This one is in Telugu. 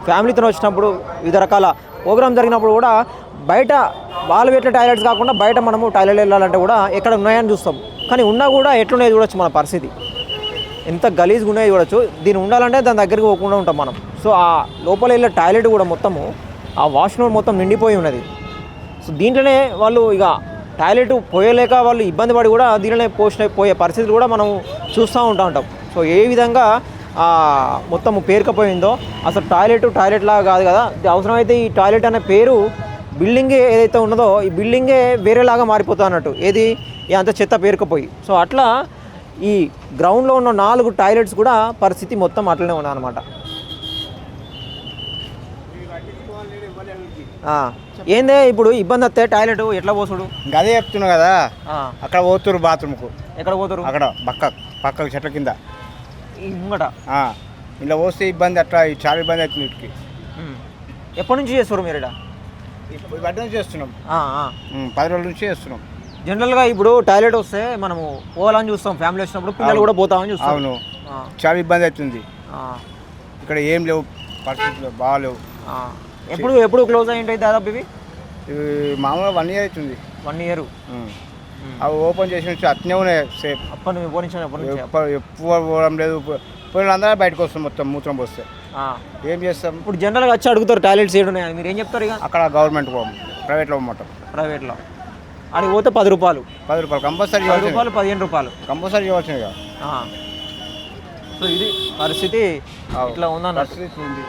ఫ్యామిలీతో వచ్చినప్పుడు వివిధ రకాల ప్రోగ్రామ్ జరిగినప్పుడు కూడా బయట వాళ్ళు పెట్టే టాయిలెట్స్ కాకుండా బయట మనము టాయిలెట్ వెళ్ళాలంటే కూడా ఎక్కడ ఉన్నాయని చూస్తాం. కానీ ఉన్నా కూడా ఎట్లున్నాయి చూడొచ్చు మన పరిస్థితి, ఎంత గలీజ్గా ఉన్నాయి చూడొచ్చు. దీన్ని ఉండాలంటే దాని దగ్గరికి పోకుండా ఉంటాం మనం. సో ఆ లోపల వెళ్ళే టాయిలెట్ కూడా మొత్తము ఆ వాష్రూమ్ మొత్తం నిండిపోయి ఉన్నది. సో దీంట్లోనే వాళ్ళు ఇక టాయిలెట్ పోయలేక వాళ్ళు ఇబ్బంది పడి కూడా దీనిలోనే పోయే పరిస్థితులు కూడా మనం చూస్తూ ఉంటాం. సో ఏ విధంగా మొత్తం పేరుకపోయిందో అసలు టాయిలెట్ లాగా కాదు కదా. అవసరమైతే ఈ టాయిలెట్ అనే పేరు బిల్డింగే ఏదైతే ఉన్నదో ఈ బిల్డింగే వేరేలాగా మారిపోతా అన్నట్టు, ఏది అంత చెత్త పేరుకపోయి. సో అట్లా ఈ గ్రౌండ్లో ఉన్న 4 టాయిలెట్స్ కూడా పరిస్థితి మొత్తం అట్లనే ఉన్నదన్నమాట. ఏందే ఇప్పుడు ఇబ్బంది వస్తే టాయిలెట్ ఎట్లా పోసుడు? అదే చెప్తున్నా కదా, అక్కడ పోతురు బాత్రూమ్కు. ఎక్కడ పోతారు? అక్కడ పక్కకు చెట్ల కింద ఈ ముంగట ఇలా పోస్తే ఇబ్బంది, అట్లా చాలా ఇబ్బంది అవుతుంది వీటికి. ఎప్పటి నుంచి చేస్తారు మీరు? ఇప్పుడు బట్టి నుంచి చేస్తున్నాం, 10 రోజుల నుంచి చేస్తున్నాం. జనరల్గా ఇప్పుడు టాయిలెట్ వస్తే మనము పోవాలని చూస్తాం, ఫ్యామిలీ వచ్చినప్పుడు పిల్లలు కూడా పోతామని చూస్తాం. అవును, చాలా ఇబ్బంది అవుతుంది. ఇక్కడ ఏం లేవు పరిస్థితులు, బాగాలేవు. ఎప్పుడు క్లోజ్ అయ్యి ఉంటాయి దాదాపు ఇవి? మామూలుగా 1 year అవుతుంది. 1 year. అవి ఓపెన్ చేసి నుంచి అట్నే ఉన్నాయి సేఫ్. ఎప్పుడు పోవడం లేదు, పోయిన అందరూ బయటకు వస్తాం మొత్తం మూత్రం పోస్తే. ఏం చేస్తాం? ఇప్పుడు జనరల్గా వచ్చి అడుగుతారు టాయిలెట్స్ ఏడు ఉన్నాయి, మీరు ఏం చెప్తారు? ఇక అక్కడ గవర్నమెంట్ పోవం, ప్రైవేట్లో పోమంటాం. ప్రైవేట్లో అడిగి పోతే 10 రూపాయలు కంపల్సరీ, 10 రూపాయలు 15 రూపాయలు కంపల్సరీ ఇవ్వాల్సింది. సో ఇది పరిస్థితి ఇట్లా ఉందన్న పరిస్థితి ఉంది.